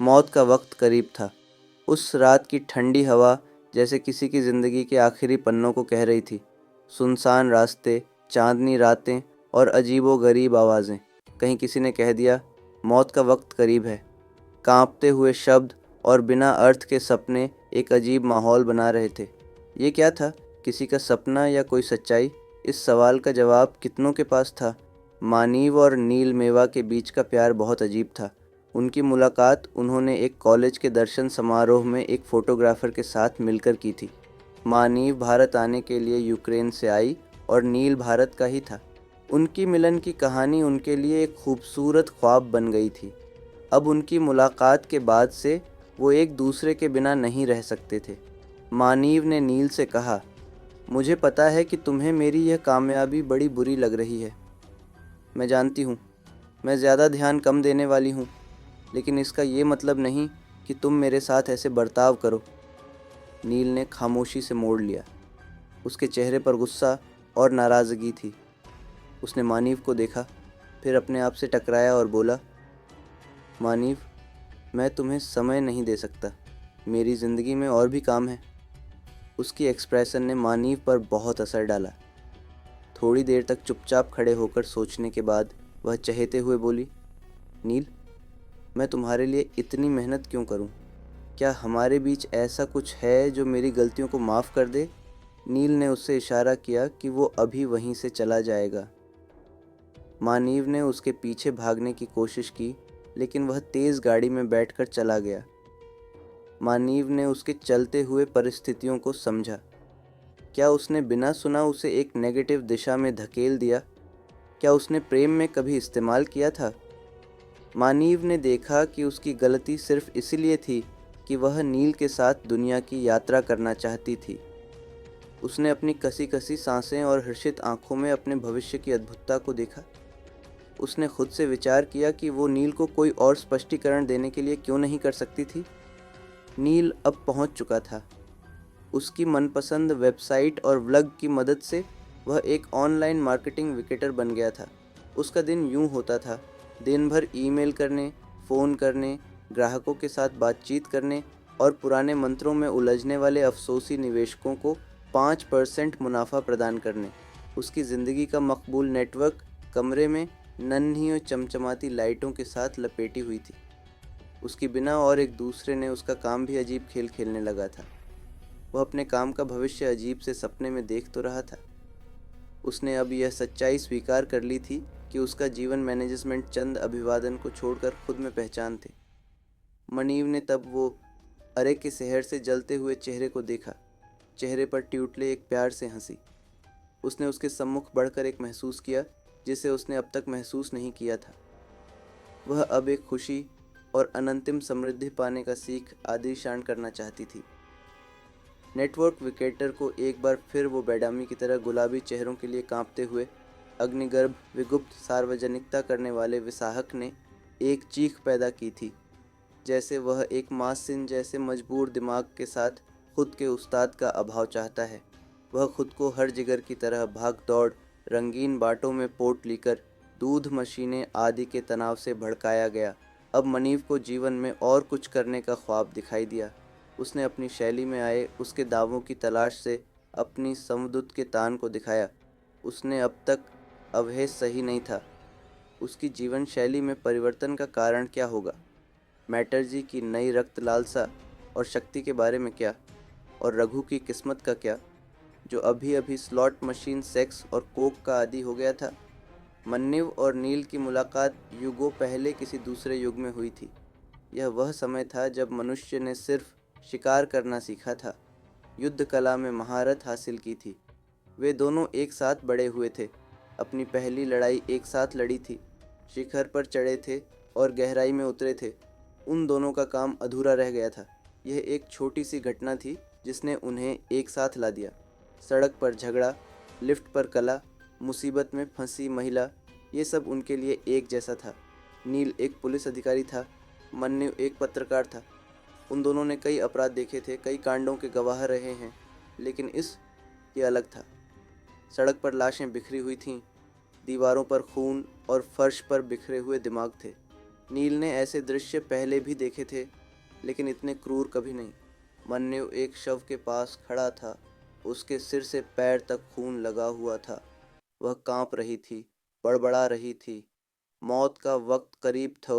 मौत का वक्त करीब था। उस रात की ठंडी हवा जैसे किसी की ज़िंदगी के आखिरी पन्नों को कह रही थी। सुनसान रास्ते, चांदनी रातें और अजीबो-गरीब आवाज़ें। कहीं किसी ने कह दिया, मौत का वक्त करीब है। कांपते हुए शब्द और बिना अर्थ के सपने एक अजीब माहौल बना रहे थे। ये क्या था? किसी का सपना या कोई सच्चाई? इस सवाल का जवाब कितनों के पास था? मानीव और नील मेवा के बीच का प्यार बहुत अजीब था। उनकी मुलाकात उन्होंने एक कॉलेज के दर्शन समारोह में एक फोटोग्राफर के साथ मिलकर की थी। मानीव भारत आने के लिए यूक्रेन से आई और नील भारत का ही था। उनकी मिलन की कहानी उनके लिए एक खूबसूरत ख्वाब बन गई थी। अब उनकी मुलाकात के बाद से वो एक दूसरे के बिना नहीं रह सकते थे। मानीव ने नील से कहा, मुझे पता है कि तुम्हें मेरी यह कामयाबी बड़ी बुरी लग रही है। मैं जानती हूँ, मैं ज़्यादा ध्यान कम देने वाली हूँ, लेकिन इसका ये मतलब नहीं कि तुम मेरे साथ ऐसे बर्ताव करो। नील ने खामोशी से मोड़ लिया। उसके चेहरे पर गुस्सा और नाराज़गी थी। उसने मानीव को देखा, फिर अपने आप से टकराया और बोला, मानीव, मैं तुम्हें समय नहीं दे सकता। मेरी ज़िंदगी में और भी काम है। उसकी एक्सप्रेशन ने मानीव पर बहुत असर डाला। थोड़ी देर तक चुपचाप खड़े होकर सोचने के बाद वह चहेते हुए बोली, नील, मैं तुम्हारे लिए इतनी मेहनत क्यों करूं? क्या हमारे बीच ऐसा कुछ है जो मेरी गलतियों को माफ़ कर दे? नील ने उससे इशारा किया कि वो अभी वहीं से चला जाएगा। मानीव ने उसके पीछे भागने की कोशिश की, लेकिन वह तेज़ गाड़ी में बैठकर चला गया। मानीव ने उसके चलते हुए परिस्थितियों को समझा। क्या उसने बिना सुना उसे एक नेगेटिव दिशा में धकेल दिया? क्या उसने प्रेम में कभी इस्तेमाल किया था? मानीव ने देखा कि उसकी गलती सिर्फ इसलिए थी कि वह नील के साथ दुनिया की यात्रा करना चाहती थी। उसने अपनी कसी कसी सांसें और हर्षित आंखों में अपने भविष्य की अद्भुतता को देखा। उसने खुद से विचार किया कि वो नील को कोई और स्पष्टीकरण देने के लिए क्यों नहीं कर सकती थी। नील अब पहुंच चुका था। उसकी मनपसंद वेबसाइट और व्लॉग की मदद से वह एक ऑनलाइन मार्केटिंग विकेटर बन गया था। उसका दिन यूं होता था, दिन भर ईमेल करने, फ़ोन करने, ग्राहकों के साथ बातचीत करने और पुराने मंत्रों में उलझने वाले अफसोसी निवेशकों को 5% मुनाफा प्रदान करने। उसकी ज़िंदगी का मकबूल नेटवर्क कमरे में नन्ही और चमचमाती लाइटों के साथ लपेटी हुई थी। उसकी बिना और एक दूसरे ने उसका काम भी अजीब खेल खेलने लगा था। वह अपने काम का भविष्य अजीब से सपने में देख तो रहा था। उसने अब यह सच्चाई स्वीकार कर ली थी कि उसका जीवन मैनेजमेंट चंद अभिवादन को छोड़कर खुद में पहचान थे। मनीव ने तब वो अरे के शहर से जलते हुए चेहरे को देखा। चेहरे पर ट्यूटले एक प्यार से हंसी। उसने उसके सम्मुख बढ़कर एक महसूस किया जिसे उसने अब तक महसूस नहीं किया था। वह अब एक खुशी और अनंतिम समृद्धि पाने का सीख आदिशान करना चाहती थी। नेटवर्क विकेटर को एक बार फिर वो बेडामी की तरह गुलाबी चेहरों के लिए कांपते हुए अग्निगर्भ विगुप्त सार्वजनिकता करने वाले विसाहक ने एक चीख पैदा की थी, जैसे वह एक मासिन जैसे मजबूर दिमाग के साथ खुद के उस्ताद का अभाव चाहता है। वह खुद को हर जिगर की तरह भाग दौड़, रंगीन बाटों में पोट लेकर, दूध मशीनें आदि के तनाव से भड़काया गया। अब मनीव को जीवन में और कुछ करने का ख्वाब दिखाई दिया। उसने अपनी शैली में आए उसके दावों की तलाश से अपनी समदूत के तान को दिखाया। उसने अब तक अवहेश सही नहीं था। उसकी जीवन शैली में परिवर्तन का कारण क्या होगा? मैटरजी की नई रक्त लालसा और शक्ति के बारे में क्या? और रघु की किस्मत का क्या, जो अभी अभी स्लॉट मशीन, सेक्स और कोक का आदी हो गया था? मन्निव और नील की मुलाकात युगों पहले किसी दूसरे युग में हुई थी। यह वह समय था जब मनुष्य ने सिर्फ शिकार करना सीखा था, युद्ध कला में महारत हासिल की थी। वे दोनों एक साथ बड़े हुए थे, अपनी पहली लड़ाई एक साथ लड़ी थी, शिखर पर चढ़े थे और गहराई में उतरे थे। उन दोनों का काम अधूरा रह गया था। यह एक छोटी सी घटना थी जिसने उन्हें एक साथ ला दिया। सड़क पर झगड़ा, लिफ्ट पर कला, मुसीबत में फंसी महिला, ये सब उनके लिए एक जैसा था। नील एक पुलिस अधिकारी था, मन्नू एक पत्रकार था। उन दोनों ने कई अपराध देखे थे, कई कांडों के गवाह रहे हैं, लेकिन ये अलग था। सड़क पर लाशें बिखरी हुई थीं, दीवारों पर खून और फर्श पर बिखरे हुए दिमाग थे। नील ने ऐसे दृश्य पहले भी देखे थे, लेकिन इतने क्रूर कभी नहीं। मन्यु एक शव के पास खड़ा था। उसके सिर से पैर तक खून लगा हुआ था। वह कांप रही थी, बड़बड़ा रही थी। मौत का वक्त करीब था